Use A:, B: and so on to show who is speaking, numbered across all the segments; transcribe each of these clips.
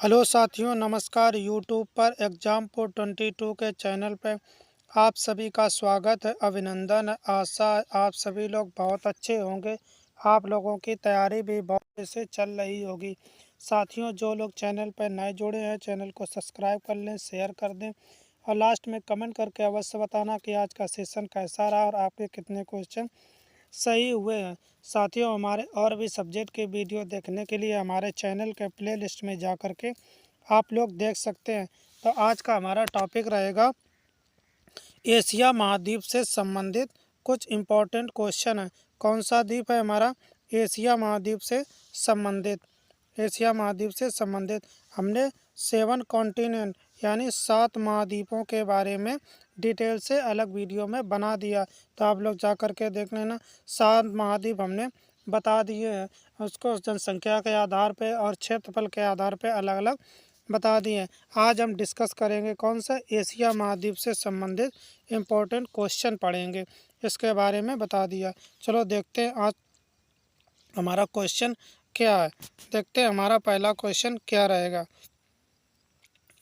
A: Hello साथियों, नमस्कार। YouTube पर एग्जाम पोर 22 के चैनल पर आप सभी का स्वागत है, अभिनंदन। आशा है आप सभी लोग बहुत अच्छे होंगे। आप लोगों की तैयारी भी बहुत अच्छे से चल रही होगी। साथियों, जो लोग चैनल पर नए जुड़े हैं, चैनल को सब्सक्राइब कर लें, शेयर कर दें और लास्ट में कमेंट करके अवश्य बताना कि आज का सेशन कैसा रहा और आपके कितने क्वेश्चन सही हुए हैं। साथियों, हमारे और भी सब्जेक्ट के वीडियो देखने के लिए हमारे चैनल के प्लेलिस्ट में जा कर के आप लोग देख सकते हैं। तो आज का हमारा टॉपिक रहेगा एशिया महाद्वीप से संबंधित कुछ इम्पोर्टेंट क्वेश्चन है। कौन सा द्वीप है हमारा? एशिया महाद्वीप से संबंधित। एशिया महाद्वीप से संबंधित हमने 7 कॉन्टिनेंट यानी 7 महाद्वीपों के बारे में डिटेल से अलग वीडियो में बना दिया, तो आप लोग जा कर के देख लेना। 7 महाद्वीप हमने बता दिए हैं, उसको जनसंख्या के आधार पे और क्षेत्रफल के आधार पे अलग अलग बता दिए। आज हम डिस्कस करेंगे कौन सा एशिया महाद्वीप से संबंधित इम्पोर्टेंट क्वेश्चन पढ़ेंगे, इसके बारे में बता दिया। चलो देखते हैं आज हमारा क्वेश्चन क्या है। देखते हैं हमारा पहला क्वेश्चन क्या रहेगा।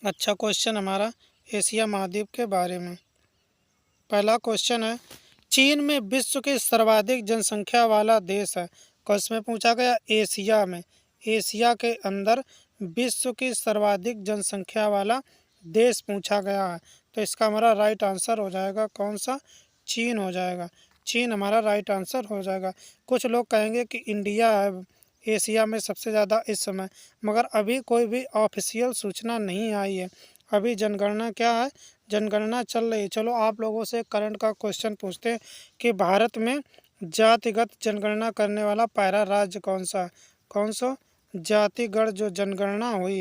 A: अच्छा क्वेश्चन हमारा एशिया महाद्वीप के बारे में। पहला क्वेश्चन है, चीन में विश्व की सर्वाधिक जनसंख्या वाला देश है। क्वेश्चन में पूछा गया एशिया में, एशिया के अंदर विश्व की सर्वाधिक जनसंख्या वाला देश पूछा गया है। तो इसका हमारा राइट आंसर हो जाएगा कौन सा? चीन हो जाएगा। चीन हमारा राइट आंसर हो जाएगा। कुछ लोग कहेंगे कि इंडिया है एशिया में सबसे ज़्यादा इस समय, मगर अभी कोई भी ऑफिशियल सूचना नहीं आई है। अभी जनगणना क्या है? जनगणना चल रही है। चलो आप लोगों से करंट का क्वेश्चन पूछते हैं कि भारत में जातिगत जनगणना करने वाला पहला राज्य कौन सा है? कौन सा जातिगत जो जनगणना हुई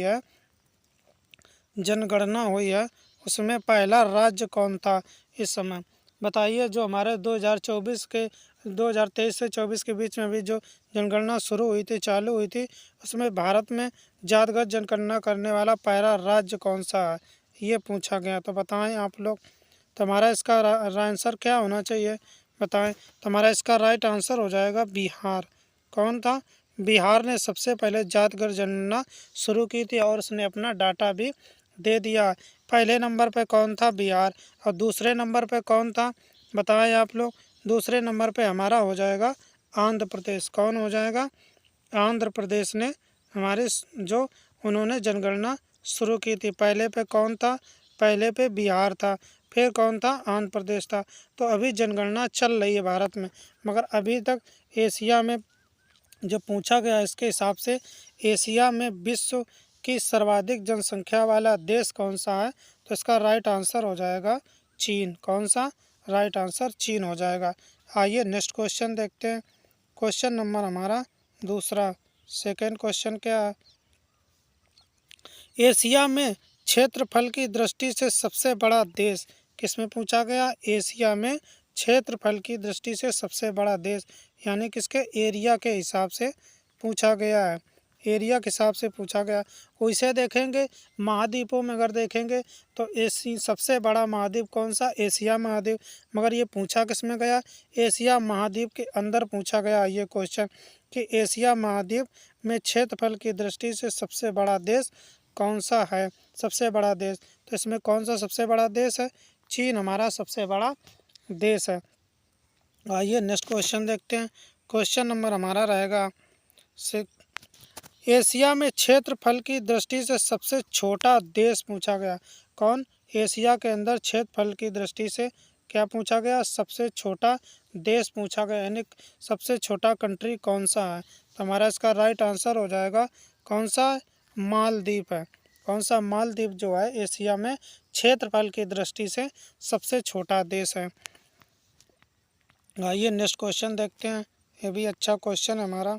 A: है उसमें पहला राज्य कौन था इस समय? बताइए। जो हमारे 2023 से 24 के बीच में भी जो जनगणना शुरू हुई थी, चालू हुई थी, उसमें भारत में जातिगत जनगणना करने वाला पहला राज्य कौन सा है, ये पूछा गया। तो बताएं आप लोग। तो हमारा इसका आंसर क्या होना चाहिए? बताएं। तो हमारा इसका राइट आंसर हो जाएगा बिहार। कौन था? बिहार ने सबसे पहले जातिगत जनगणना शुरू की थी और उसने अपना डाटा भी दे दिया। पहले नंबर पे कौन था? बिहार। और दूसरे नंबर पे कौन था? बताएं आप लोग। दूसरे नंबर पे हमारा हो जाएगा आंध्र प्रदेश। कौन हो जाएगा? आंध्र प्रदेश ने हमारे जो उन्होंने जनगणना शुरू की थी। पहले पे कौन था? पहले पे बिहार था, फिर कौन था? आंध्र प्रदेश था। तो अभी जनगणना चल रही है भारत में, मगर अभी तक एशिया में जो पूछा गया इसके हिसाब से एशिया में विश्व की सर्वाधिक जनसंख्या वाला देश कौन सा है? तो इसका राइट आंसर हो जाएगा चीन। कौन सा? राइट आंसर चीन हो जाएगा। आइए नेक्स्ट क्वेश्चन देखते हैं। क्वेश्चन नंबर हमारा दूसरा, सेकंड क्वेश्चन क्या है? एशिया में क्षेत्रफल की दृष्टि से सबसे बड़ा देश किसमें पूछा गया? एशिया में क्षेत्रफल की दृष्टि से सबसे बड़ा देश, यानी किसके? एरिया के हिसाब से पूछा गया है। एरिया के हिसाब से पूछा गया। वैसे देखेंगे महाद्वीपों में अगर देखेंगे तो सबसे बड़ा महाद्वीप कौन सा? एशिया महाद्वीप। मगर ये पूछा किस में गया? एशिया महाद्वीप के अंदर पूछा गया ये क्वेश्चन कि एशिया महाद्वीप में क्षेत्रफल की दृष्टि से सबसे बड़ा देश कौन सा है? सबसे बड़ा देश। तो इसमें कौन सा सबसे बड़ा देश है? चीन हमारा सबसे बड़ा देश है। आइए नेक्स्ट क्वेश्चन देखते हैं। क्वेश्चन नंबर हमारा रहेगा एशिया में क्षेत्रफल की दृष्टि से सबसे छोटा देश पूछा गया। कौन? एशिया के अंदर क्षेत्रफल की दृष्टि से क्या पूछा गया? सबसे छोटा देश पूछा गया, यानी सबसे छोटा कंट्री कौन सा है? तो हमारा इसका राइट आंसर हो जाएगा कौन सा? मालदीव है। कौन सा? मालदीव जो है एशिया में क्षेत्रफल की दृष्टि से सबसे छोटा देश है। आइए नेक्स्ट क्वेश्चन देखते हैं। ये भी अच्छा क्वेश्चन है हमारा।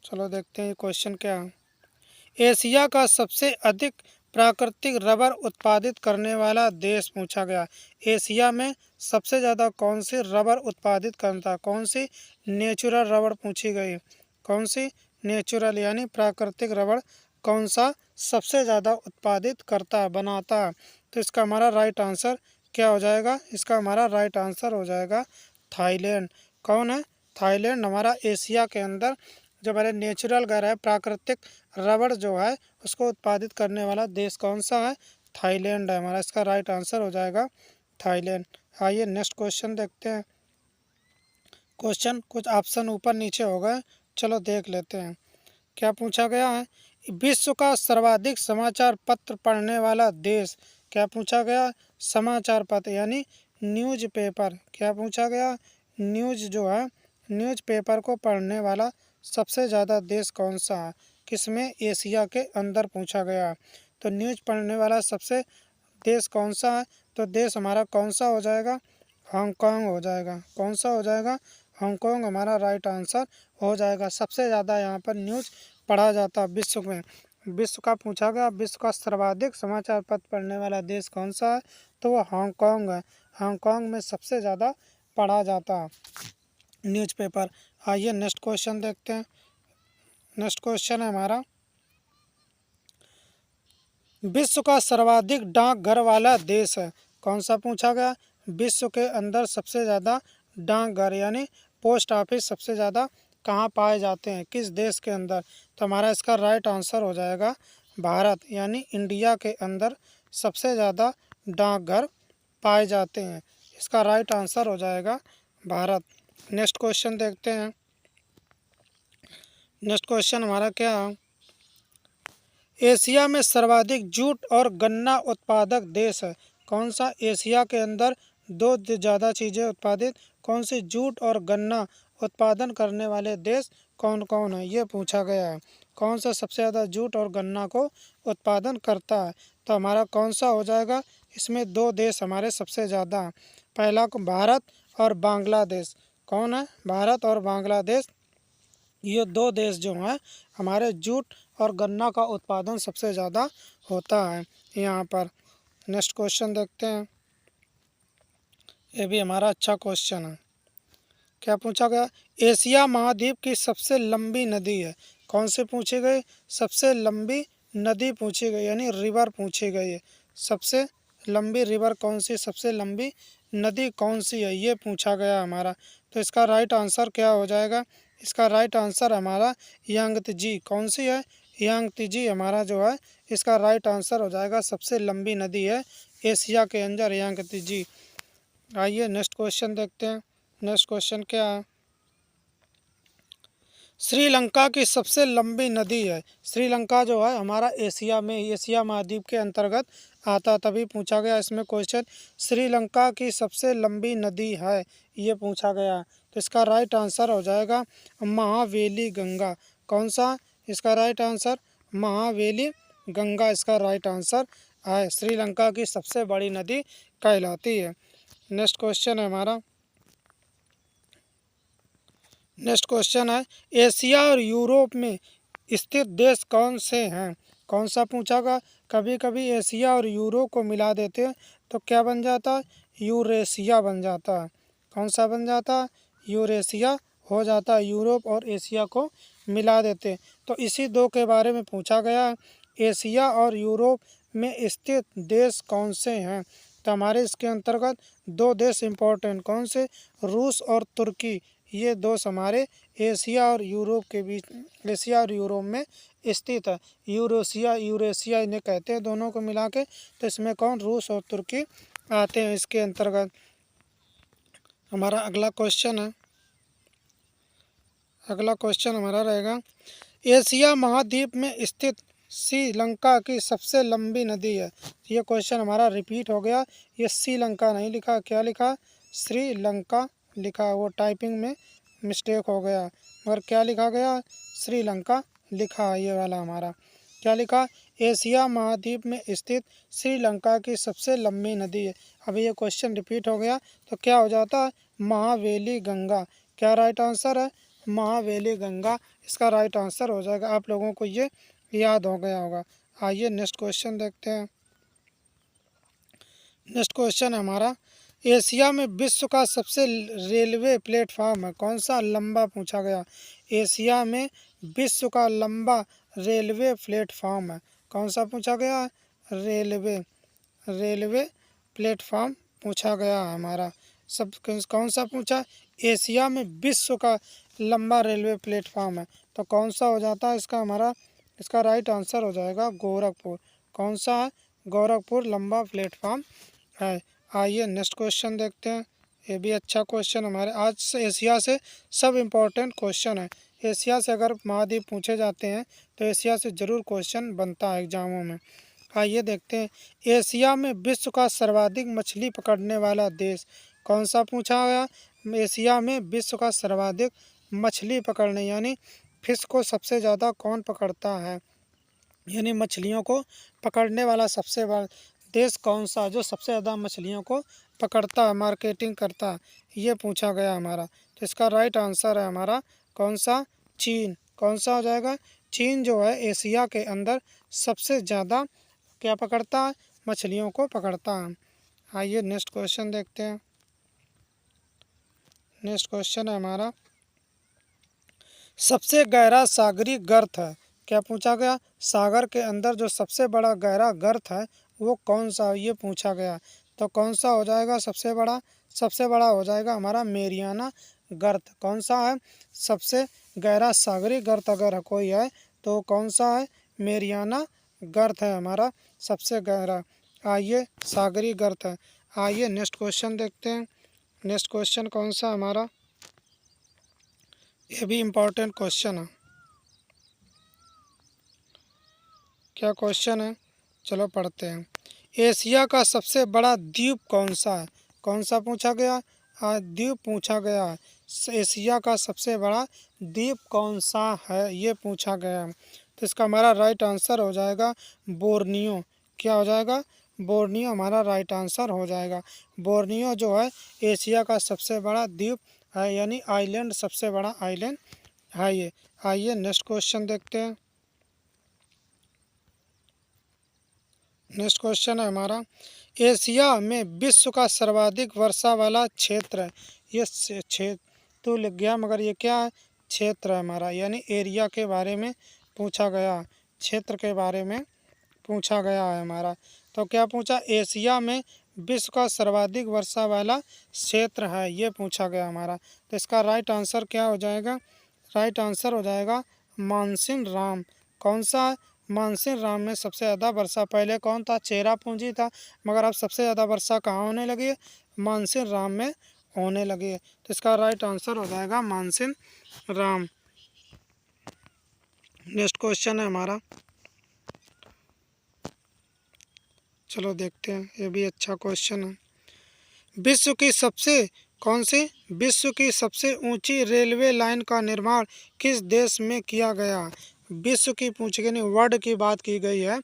A: चलो देखते हैं ये क्वेश्चन क्या है। एशिया का सबसे अधिक प्राकृतिक रबर उत्पादित करने वाला देश पूछा गया। एशिया में सबसे ज़्यादा कौन सी रबर उत्पादित करता है? कौन सी? नेचुरल रबर पूछी गई। कौन सी? नेचुरल यानी प्राकृतिक रबर कौन सा सबसे ज़्यादा उत्पादित करता है, बनाता है? तो इसका हमारा राइट आंसर क्या हो जाएगा? इसका हमारा राइट आंसर हो जाएगा थाईलैंड। कौन है? थाईलैंड हमारा एशिया के अंदर जो हमारे नेचुरल गैर है, प्राकृतिक रबड़ जो है उसको उत्पादित करने वाला देश कौन सा है? थाईलैंड है हमारा। इसका राइट आंसर हो जाएगा थाईलैंड। आइए नेक्स्ट क्वेश्चन देखते हैं। क्वेश्चन कुछ ऑप्शन ऊपर नीचे हो गए, चलो देख लेते हैं। क्या पूछा गया है? विश्व का सर्वाधिक समाचार पत्र पढ़ने वाला देश। क्या पूछा गया? समाचार पत्र यानी न्यूज़ पेपर। क्या पूछा गया? न्यूज़ जो है न्यूज़ पेपर को पढ़ने वाला सबसे ज़्यादा देश कौन सा है? किसमें? एशिया के अंदर पूछा गया। तो न्यूज़ पढ़ने वाला सबसे देश कौन सा है? तो देश हमारा कौन सा हो जाएगा? हांगकांग हो जाएगा। कौन सा हो जाएगा? हांगकांग हमारा राइट आंसर हो जाएगा। सबसे ज़्यादा यहाँ पर न्यूज़ पढ़ा जाता है विश्व में। विश्व का पूछा गया, विश्व का सर्वाधिक समाचार पत्र पढ़ने वाला देश कौन सा है? तो वो हांगकांग है। हांगकांग में सबसे ज़्यादा पढ़ा जाता है न्यूज़पेपर। आइए नेक्स्ट क्वेश्चन देखते हैं। नेक्स्ट क्वेश्चन है हमारा, विश्व का सर्वाधिक डाकघर वाला देश है कौन सा? पूछा गया। विश्व के अंदर सबसे ज़्यादा डाकघर यानी पोस्ट ऑफिस सबसे ज़्यादा कहाँ पाए जाते हैं? किस देश के अंदर? तो हमारा इसका राइट आंसर हो जाएगा भारत, यानी इंडिया के अंदर सबसे ज़्यादा डाकघर पाए जाते हैं। इसका राइट आंसर हो जाएगा भारत। नेक्स्ट क्वेश्चन देखते हैं। नेक्स्ट क्वेश्चन हमारा क्या है? एशिया में सर्वाधिक जूट और गन्ना उत्पादक देश है कौन सा? एशिया के अंदर दो ज़्यादा चीज़ें उत्पादित कौन सी? जूट और गन्ना उत्पादन करने वाले देश कौन कौन है? ये पूछा गया है। कौन सा सबसे ज़्यादा जूट और गन्ना को उत्पादन करता है? तो हमारा कौन सा हो जाएगा? इसमें दो देश हमारे सबसे ज़्यादा हैं। पहला भारत और बांग्लादेश। कौन है? भारत और बांग्लादेश। ये दो देश जो हैं हमारे जूट और गन्ना का उत्पादन सबसे ज़्यादा होता है यहाँ पर। नेक्स्ट क्वेश्चन देखते हैं। ये भी हमारा अच्छा क्वेश्चन है। क्या पूछा गया? एशिया महाद्वीप की सबसे लंबी नदी है कौन से? पूछी गई सबसे लंबी नदी पूछी गई, यानी रिवर पूछी गई है। सबसे लंबी रिवर कौन सी? सबसे लंबी नदी कौन सी है? ये पूछा गया हमारा। तो इसका राइट आंसर क्या हो जाएगा? इसका राइट आंसर हमारा यांगत्जी। कौन सी है? यांगत्जी हमारा जो है इसका राइट आंसर हो जाएगा। सबसे लंबी नदी है एशिया के अंदर यांगत्जी। आइए नेक्स्ट क्वेश्चन देखते हैं। नेक्स्ट क्वेश्चन क्या है? श्रीलंका की सबसे लंबी नदी है। श्रीलंका जो है हमारा एशिया में, एशिया महाद्वीप के अंतर्गत आता, तभी पूछा गया इसमें क्वेश्चन। श्रीलंका की सबसे लंबी नदी है ये पूछा गया। तो इसका राइट आंसर हो जाएगा महावेली गंगा। कौन सा? इसका राइट आंसर महावेली गंगा इसका राइट आंसर है। श्रीलंका की सबसे बड़ी नदी कहलाती है। नेक्स्ट क्वेश्चन है हमारा। नेक्स्ट क्वेश्चन है, एशिया और यूरोप में स्थित देश कौन से हैं? कौन सा पूछा गया? कभी कभी एशिया और यूरोप को मिला देते हैं तो क्या बन जाता है? यूरेशिया बन जाता है। कौन सा बन जाता है? यूरेशिया हो जाता है। यूरोप और एशिया को मिला देते हैं तो इसी दो के बारे में पूछा गया है। एशिया और यूरोप में स्थित देश कौन से हैं? तो हमारे इसके अंतर्गत दो देश इम्पोर्टेंट कौन से? रूस और तुर्की। ये दो हमारे एशिया और यूरोप के बीच, एशिया और यूरोप में स्थित है। यूरोशिया, यूरेशिया इन्हें कहते हैं दोनों को मिला के। तो इसमें कौन? रूस और तुर्की आते हैं इसके अंतर्गत। हमारा अगला क्वेश्चन है, अगला क्वेश्चन हमारा रहेगा, एशिया महाद्वीप में स्थित श्रीलंका की सबसे लंबी नदी है। ये क्वेश्चन हमारा रिपीट हो गया। ये श्रीलंका नहीं लिखा, क्या लिखा? श्रीलंका लिखा। वो टाइपिंग में मिस्टेक हो गया, मगर क्या लिखा गया? श्रीलंका लिखा है ये वाला हमारा। क्या लिखा? एशिया महाद्वीप में स्थित श्रीलंका की सबसे लंबी नदी है। अभी ये क्वेश्चन रिपीट हो गया तो क्या हो जाता है? महावेली गंगा। क्या राइट आंसर है? महावेली गंगा इसका राइट आंसर हो जाएगा। आप लोगों को ये याद हो गया होगा। आइए नेक्स्ट क्वेश्चन देखते हैं। नेक्स्ट क्वेश्चन है हमारा, एशिया में विश्व का सबसे रेलवे प्लेटफॉर्म है कौन सा? लंबा पूछा गया। एशिया में विश्व का लंबा रेलवे प्लेटफॉर्म है कौन सा? पूछा गया रेलवे, रेलवे प्लेटफॉर्म पूछा गया है हमारा। सब कौन सा पूछा? एशिया में विश्व का लंबा रेलवे प्लेटफॉर्म है तो कौन सा हो जाता है इसका हमारा, इसका राइट आंसर हो जाएगा गोरखपुर। कौन सा है? गोरखपुर लंबा प्लेटफॉर्म है। आइए नेक्स्ट क्वेश्चन देखते हैं। ये भी अच्छा क्वेश्चन हमारे आज से एशिया से सब इम्पोर्टेंट क्वेश्चन है। एशिया से अगर महाद्वीप पूछे जाते हैं तो एशिया से ज़रूर क्वेश्चन बनता है एग्जामों में। आइए देखते हैं, एशिया में विश्व का सर्वाधिक मछली पकड़ने वाला देश कौन सा पूछा गया। एशिया में विश्व का सर्वाधिक मछली पकड़ने यानी फिश को सबसे ज़्यादा कौन पकड़ता है, यानी मछलियों को पकड़ने वाला सबसे बड़ा देश कौन सा, जो सबसे ज़्यादा मछलियों को पकड़ता है, मार्केटिंग करता है, ये पूछा गया हमारा। तो इसका राइट आंसर है हमारा कौन सा, चीन। कौन सा हो जाएगा? चीन जो है एशिया के अंदर सबसे ज़्यादा क्या पकड़ता है, मछलियों को पकड़ता है। आइए नेक्स्ट क्वेश्चन देखते हैं। नेक्स्ट क्वेश्चन है हमारा, सबसे गहरा सागरी गर्त है, क्या पूछा गया, सागर के अंदर जो सबसे बड़ा गहरा गर्त है वो कौन सा, ये पूछा गया। तो कौन सा हो जाएगा सबसे बड़ा, सबसे बड़ा हो जाएगा हमारा मेरियाना गर्त। कौन सा है सबसे गहरा सागरी गर्त अगर कोई है तो कौन सा है, मेरियाना गर्त है हमारा सबसे गहरा। आइए सागरी गर्त है। आइए नेक्स्ट क्वेश्चन देखते हैं। नेक्स्ट क्वेश्चन कौन सा हमारा, ये भी इम्पोर्टेंट क्वेश्चन है। क्या क्वेश्चन है, चलो पढ़ते हैं। एशिया का सबसे बड़ा द्वीप कौन सा है, कौन सा पूछा गया, द्वीप पूछा गया है। एशिया का सबसे बड़ा द्वीप कौन सा है, ये पूछा गया है। तो इसका हमारा राइट आंसर हो जाएगा बोर्नियो। क्या हो जाएगा, बोर्नियो हमारा राइट आंसर हो जाएगा। बोर्नियो जो है एशिया का सबसे बड़ा द्वीप है, यानी आइलैंड, सबसे बड़ा आइलैंड है ये। आइए नेक्स्ट क्वेश्चन देखते हैं। नेक्स्ट क्वेश्चन है हमारा, एशिया में विश्व का सर्वाधिक वर्षा वाला क्षेत्र है, ये क्षेत्र तो लिख गया मगर ये क्या है, क्षेत्र है हमारा, यानी एरिया के बारे में पूछा गया, क्षेत्र के बारे में पूछा गया है हमारा। तो क्या पूछा, एशिया में विश्व का सर्वाधिक वर्षा वाला क्षेत्र है, ये पूछा गया हमारा। तो इसका राइट आंसर क्या हो जाएगा, राइट आंसर हो जाएगा मानसिन राम। कौन सा है, मानसिन राम में सबसे ज़्यादा वर्षा, पहले कौन था, चेरापूंजी था, मगर अब सबसे ज़्यादा वर्षा कहाँ होने लगी है, मानसिन राम में होने लगी है। तो इसका राइट आंसर हो जाएगा मानसिन राम। नेक्स्ट क्वेश्चन है हमारा, चलो देखते हैं, ये भी अच्छा क्वेश्चन है। विश्व की सबसे कौन सी, विश्व की सबसे ऊंची रेलवे लाइन का निर्माण किस देश में किया गया। विश्व की पूछी गई, वर्ल्ड की बात की गई है।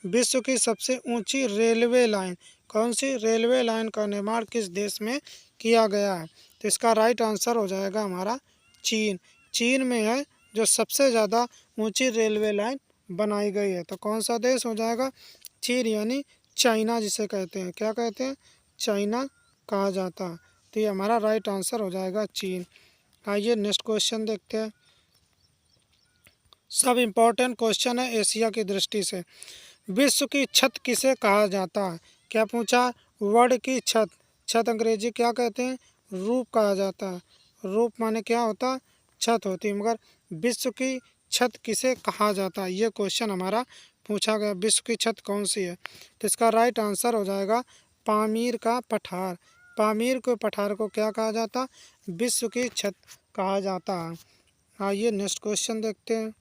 A: विश्व की सबसे ऊंची रेलवे लाइन कौन सी, रेलवे लाइन का निर्माण किस देश में किया गया है। तो इसका राइट आंसर हो जाएगा हमारा चीन। चीन में है जो सबसे ज़्यादा ऊंची रेलवे लाइन बनाई गई है। तो कौन सा देश हो जाएगा, चीन, यानी चाइना जिसे कहते हैं, क्या कहते हैं, चाइना कहा जाता है। तो ये हमारा राइट आंसर हो जाएगा चीन। आइए नेक्स्ट क्वेश्चन देखते हैं। सब इम्पोर्टेंट क्वेश्चन है एशिया की दृष्टि से। विश्व की छत किसे कहा जाता है, क्या पूछा, वर्ल्ड की छत, छत अंग्रेजी क्या कहते हैं, रूप कहा जाता है। रूप माने क्या होता है, छत होती है, मगर विश्व की छत किसे कहा जाता है, ये क्वेश्चन हमारा पूछा गया। विश्व की छत कौन सी है, तो इसका राइट आंसर हो जाएगा पामीर का पठार। पामीर के पठार को क्या कहा जाता, विश्व की छत कहा जाता है। आइए नेक्स्ट क्वेश्चन देखते हैं।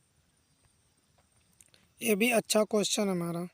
A: ये भी अच्छा क्वेश्चन है हमारा।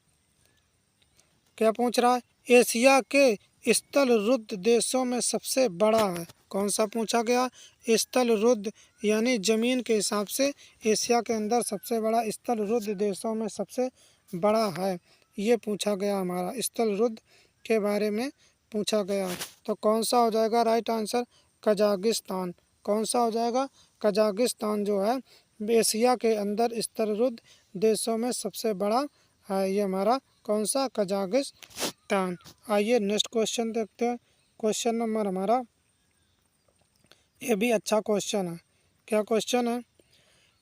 A: क्या पूछ रहा है, एशिया के स्थल रुद्ध देशों में सबसे बड़ा है, कौन सा पूछा गया, स्थल रुद्ध यानी ज़मीन के हिसाब से एशिया के अंदर सबसे बड़ा स्थल रुद्ध देशों में सबसे बड़ा है, ये पूछा गया हमारा, स्थल रुद्ध के बारे में पूछा गया। तो कौन सा हो जाएगा राइट आंसर, कजाकिस्तान। कौन सा हो जाएगा, कजाकिस्तान जो है एशिया के अंदर स्थल रुद्ध देशों में सबसे बड़ा है, ये हमारा कौन सा, कजाकिस्तान। आइए नेक्स्ट क्वेश्चन देखते हैं। क्वेश्चन नंबर हमारा, ये भी अच्छा क्वेश्चन है। क्या क्वेश्चन है,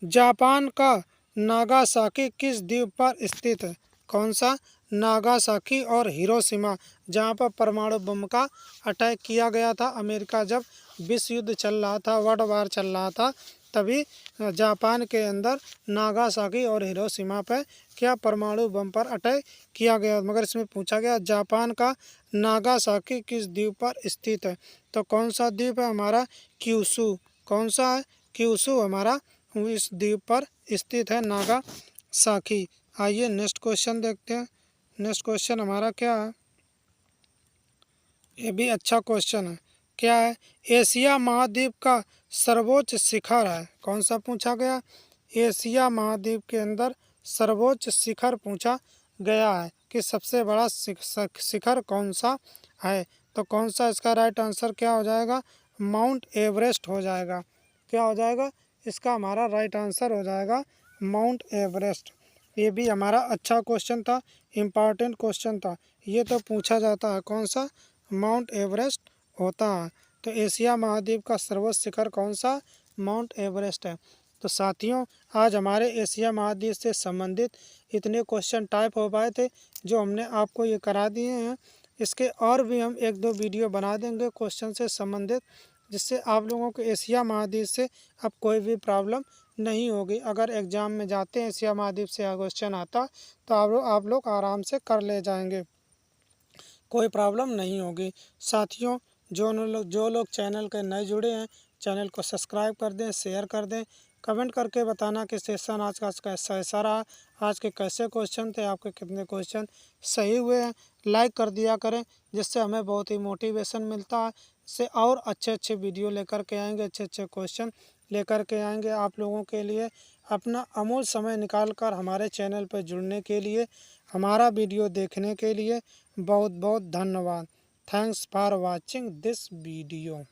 A: जापान का नागासाकी किस द्वीप पर स्थित है, कौन सा, नागासाकी और हिरोशिमा, जहाँ पर परमाणु बम का अटैक किया गया था, अमेरिका जब विश्व युद्ध चल रहा था, वर्ल्ड वार चल रहा था, तभी जापान के अंदर नागासाकी और हिरोशिमा पे क्या परमाणु बम पर अटैक किया गया। मगर इसमें पूछा गया जापान का नागासाकी किस द्वीप पर स्थित है। तो कौन सा द्वीप है हमारा, क्यूशू। कौन सा है, क्यूशू हमारा इस द्वीप पर स्थित है नागासाकी। आइए नेक्स्ट क्वेश्चन देखते हैं। नेक्स्ट क्वेश्चन हमारा क्या है, ये भी अच्छा क्वेश्चन है। क्या है, एशिया महाद्वीप का सर्वोच्च शिखर है। कौन सा पूछा गया, एशिया महाद्वीप के अंदर सर्वोच्च शिखर पूछा गया है कि सबसे बड़ा शिखर कौन सा है। तो कौन सा इसका राइट आंसर क्या हो जाएगा, माउंट एवरेस्ट हो जाएगा। क्या हो जाएगा, इसका हमारा राइट आंसर हो जाएगा माउंट एवरेस्ट। ये भी हमारा अच्छा क्वेश्चन था, इम्पॉर्टेंट क्वेश्चन था। ये तो पूछा जाता है कौन सा, माउंट एवरेस्ट होता है। तो एशिया महाद्वीप का सर्वोच्च शिखर कौन सा, माउंट एवरेस्ट है। तो साथियों, आज हमारे एशिया महाद्वीप से संबंधित इतने क्वेश्चन टाइप हो पाए थे जो हमने आपको ये करा दिए हैं। इसके और भी हम एक दो वीडियो बना देंगे क्वेश्चन से संबंधित, जिससे आप लोगों को एशिया महाद्वीप से अब कोई भी प्रॉब्लम नहीं होगी। अगर एग्ज़ाम में जाते हैं एशिया महाद्वीप से क्वेश्चन आता तो आप लोग आराम से कर ले जाएंगे, कोई प्रॉब्लम नहीं होगी। साथियों, जो लोग चैनल के नए जुड़े हैं, चैनल को सब्सक्राइब कर दें, शेयर कर दें, कमेंट करके बताना कि सेशन आज का कैसा रहा, आज के कैसे क्वेश्चन थे, आपके कितने क्वेश्चन सही हुए हैं। लाइक कर दिया करें, जिससे हमें बहुत ही मोटिवेशन मिलता है। इससे और अच्छे अच्छे वीडियो लेकर के आएंगे, अच्छे अच्छे क्वेश्चन लेकर के आएंगे आप लोगों के लिए। अपना अमूल्य समय निकाल कर हमारे चैनल पर जुड़ने के लिए, हमारा वीडियो देखने के लिए बहुत बहुत धन्यवाद। Thanks for watching this video.